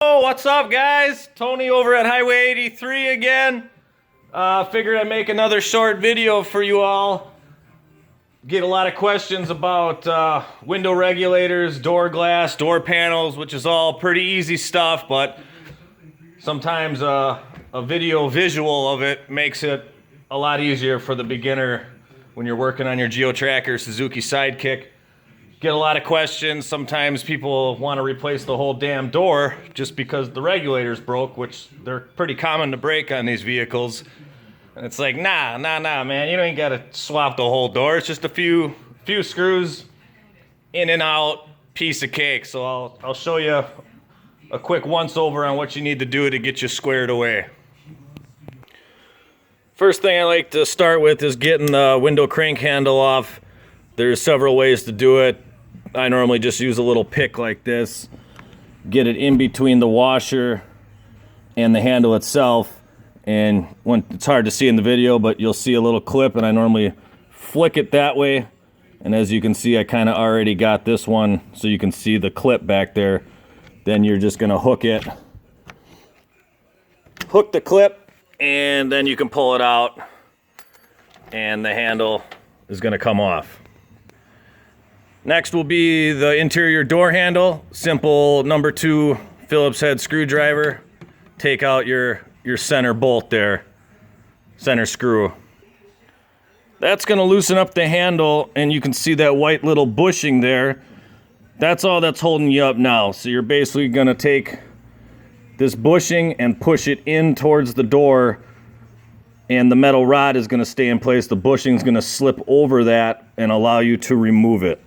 Oh, what's up, guys? Tony over at Hwy83 again. Figured I'd make another short video for you all. Get a lot of questions about window regulators, door glass, door panels, which is all pretty easy stuff, but sometimes a visual of it makes it a lot easier for the beginner when you're working on your geo-tracker Suzuki Sidekick. Get a lot of questions. Sometimes people want to replace the whole damn door just because the regulator's broke, which they're pretty common to break on these vehicles. And it's like, nah, man, you ain't got to swap the whole door. It's just a few screws, in and out, piece of cake. So I'll show you a quick once-over on what you need to do to get you squared away. First thing I like to start with is getting the window crank handle off. There's several ways to do it. I normally just use a little pick like this, get it in between the washer and the handle itself, and it's hard to see in the video, but you'll see a little clip, and I normally flick it that way, and as you can see, I kind of already got this one, so you can see the clip back there. Then you're just going to hook the clip, and then you can pull it out, and the handle is going to come off. Next will be the interior door handle. Simple number 2 Phillips head screwdriver. Take out your center bolt there, center screw. That's going to loosen up the handle, and you can see that white little bushing there. That's all that's holding you up now. So you're basically going to take this bushing and push it in towards the door, and the metal rod is going to stay in place. The bushing is going to slip over that and allow you to remove it.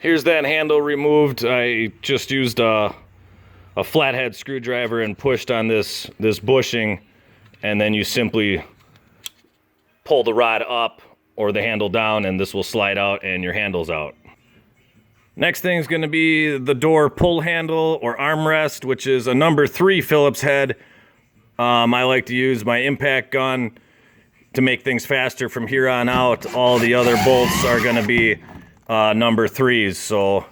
Here's that handle removed. I just used a flathead screwdriver and pushed on this bushing, and then you simply pull the rod up or the handle down, and this will slide out and your handle's out. Next thing is going to be the door pull handle or armrest, which is a number 3 Phillips head. I like to use my impact gun to make things faster from here on out. All the other bolts are going to be number 3s, so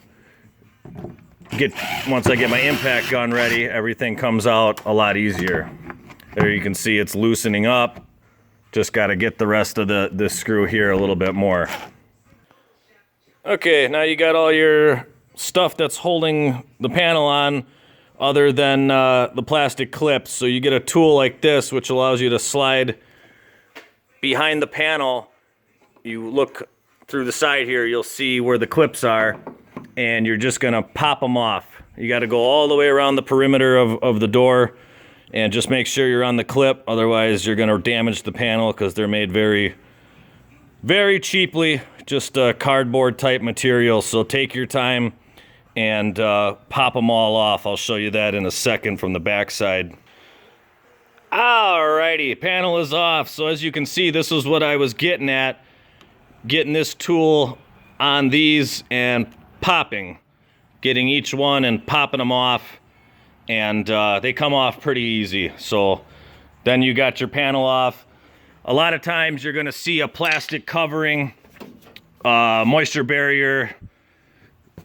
once I get my impact gun ready, everything comes out a lot easier. There you can see it's loosening up. Just got to get the rest of the screw here a little bit more. Okay, now you got all your stuff that's holding the panel on other than the plastic clips. So you get a tool like this, which allows you to slide behind the panel. You look through the side here, you'll see where the clips are, and you're just gonna pop them off. You gotta go all the way around the perimeter of the door, and just make sure you're on the clip, otherwise you're gonna damage the panel because they're made very, very cheaply, just cardboard type material. So take your time and pop them all off. I'll show you that in a second from the back side. Alrighty, panel is off. So as you can see, this is what I was getting at. Getting this tool on these and getting each one and popping them off, and they come off pretty easy. So then you got your panel off. A lot of times you're going to see a plastic covering, moisture barrier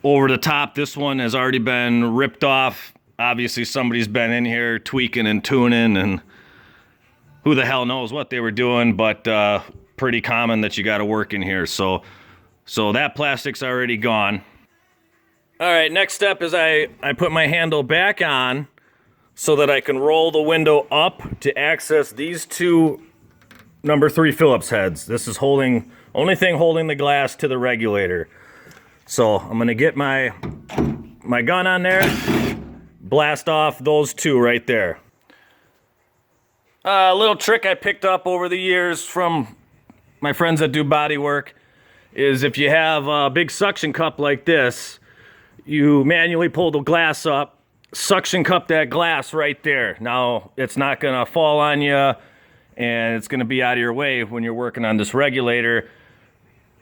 over the top. This one has already been ripped off. Obviously somebody's been in here tweaking and tuning, and who the hell knows what they were doing, but pretty common that you got to work in here. So that plastic's already gone. All right, next step is I put my handle back on so that I can roll the window up to access these 2 number 3 Phillips heads. This is only thing holding the glass to the regulator. So I'm gonna get my gun on there, blast off those 2 right there. A little trick I picked up over the years from my friends that do body work is if you have a big suction cup like this, you manually pull the glass up, suction cup that glass right there. Now it's not gonna fall on you, and it's gonna be out of your way when you're working on this regulator.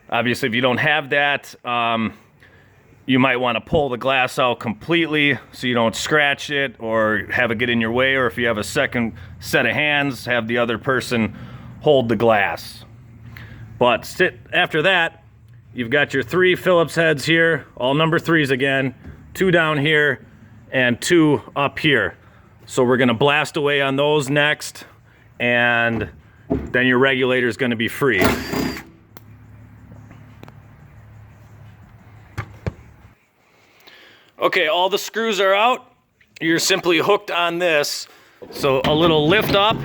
Obviously, if you don't have that, you might want to pull the glass out completely so you don't scratch it or have it get in your way, or if you have a second set of hands, have the other person hold the glass. But after that, you've got your 3 Phillips heads here, all number 3s again, 2 down here, and 2 up here. So we're gonna blast away on those next, and then your regulator is gonna be free. Okay, all the screws are out. You're simply hooked on this. So a little lift up,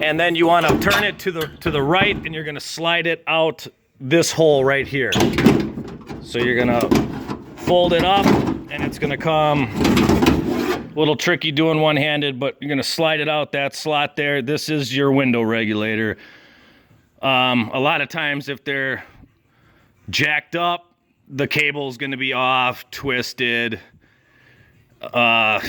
and then you want to turn it to the right, and you're gonna slide it out this hole right here. So you're gonna fold it up, and it's gonna come a little tricky doing one-handed, but you're gonna slide it out that slot there. This is your window regulator. A lot of times if they're jacked up, the cable's gonna be off, twisted. I've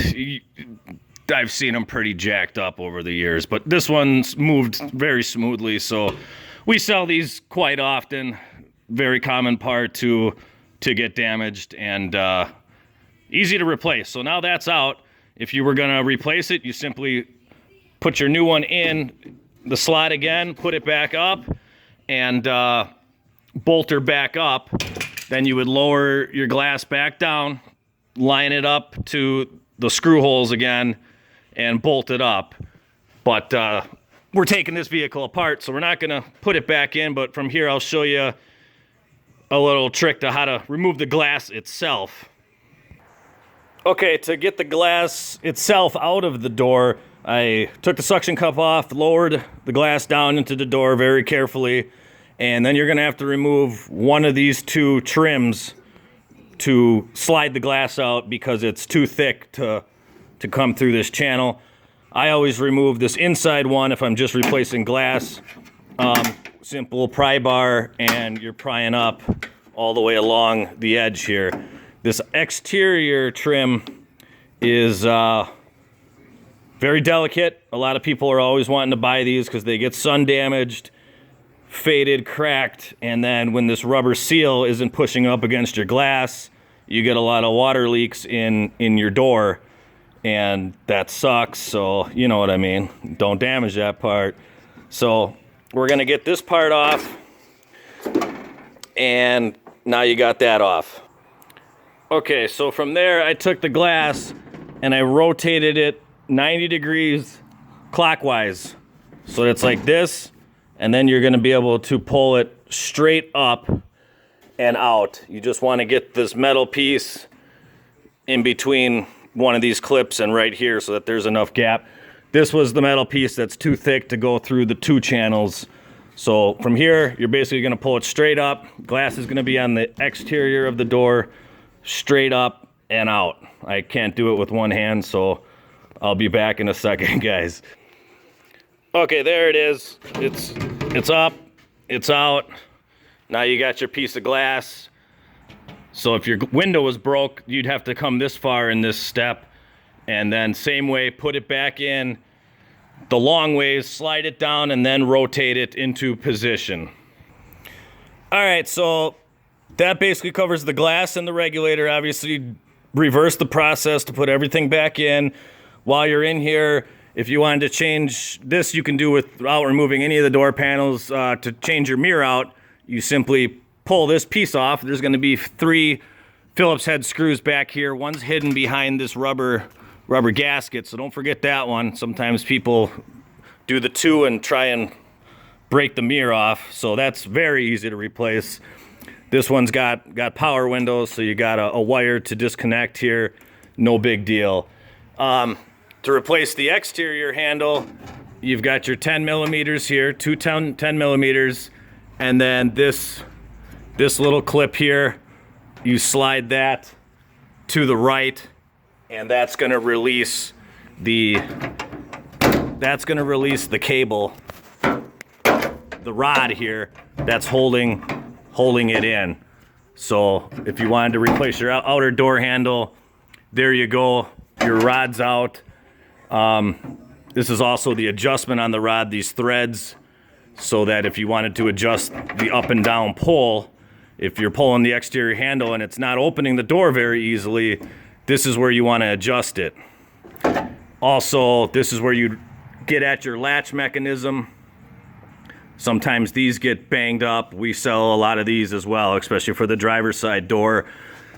seen them pretty jacked up over the years, but this one's moved very smoothly, so we sell these quite often. Very common part to get damaged, and easy to replace. So now that's out. If you were gonna replace it, you simply put your new one in the slot again, put it back up, and bolt her back up. Then you would lower your glass back down, line it up to the screw holes again, and bolt it up. But we're taking this vehicle apart, so we're not gonna put it back in, but from here I'll show you a little trick to how to remove the glass itself. Okay, to get the glass itself out of the door, I took the suction cup off, lowered the glass down into the door very carefully, and then you're gonna have to remove one of these 2 trims to slide the glass out because it's too thick to come through this channel. I always remove this inside one if I'm just replacing glass. Simple pry bar, and you're prying up all the way along the edge here. This exterior trim is very delicate. A lot of people are always wanting to buy these because they get sun damaged, faded, cracked, and then when this rubber seal isn't pushing up against your glass, you get a lot of water leaks in your door, and that sucks. So you know what I mean. Don't damage that part. So we're gonna get this part off, and now you got that off. Okay, so from there I took the glass and I rotated it 90 degrees clockwise. So it's like this, and then you're gonna be able to pull it straight up and out. You just wanna get this metal piece in between one of these clips and right here so that there's enough gap. This was the metal piece that's too thick to go through the 2 channels. So from here, you're basically gonna pull it straight up. Glass is gonna be on the exterior of the door, straight up and out. I can't do it with one hand, so I'll be back in a second, guys. Okay, there it is. It's up, it's out. Now you got your piece of glass. So if your window was broke, you'd have to come this far in this step, and then same way, put it back in the long ways, slide it down, and then rotate it into position. All right, so that basically covers the glass and the regulator. Obviously, reverse the process to put everything back in. While you're in here, if you wanted to change this, you can do without removing any of the door panels. To change your mirror out, you simply pull this piece off. There's gonna be 3 Phillips head screws back here. One's hidden behind this rubber gasket, so don't forget that one. Sometimes people do the 2 and try and break the mirror off, so that's very easy to replace. This one's got power windows, so you got a wire to disconnect here. No big deal. To replace the exterior handle, you've got your 10 millimeters here, 2 10 millimeters, and then this little clip here, you slide that to the right, and that's gonna release the cable, the rod here that's holding it in. So if you wanted to replace your outer door handle, there you go, your rod's out. This is also the adjustment on the rod, these threads, so that if you wanted to adjust the up and down pull, if you're pulling the exterior handle and it's not opening the door very easily, this is where you want to adjust it. Also, this is where you get at your latch mechanism. Sometimes these get banged up. We sell a lot of these as well, especially for the driver's side door.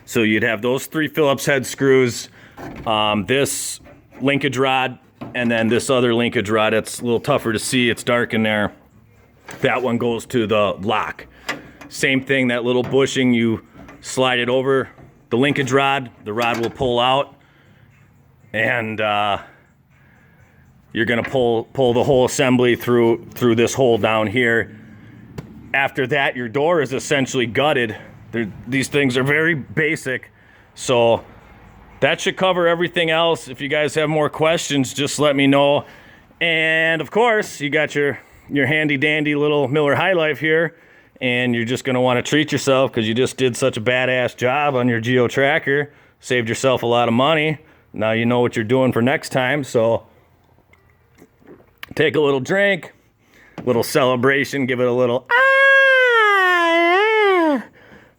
So you'd have those 3 Phillips head screws This linkage rod and then this other linkage rod, it's a little tougher to see, it's dark in there. That one goes to the lock. Same thing, that little bushing, you slide it over the linkage rod, the rod will pull out, and you're gonna pull the whole assembly through this hole down here. After that, your door is essentially gutted. These things are very basic, so that should cover everything else. If you guys have more questions, just let me know. And of course, you got your handy dandy little Miller High Life here, and you're just gonna wanna treat yourself because you just did such a badass job on your Geo Tracker. Saved yourself a lot of money. Now you know what you're doing for next time, so take a little drink, little celebration, give it a little ah.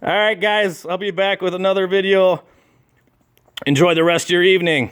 All right, guys, I'll be back with another video. Enjoy the rest of your evening.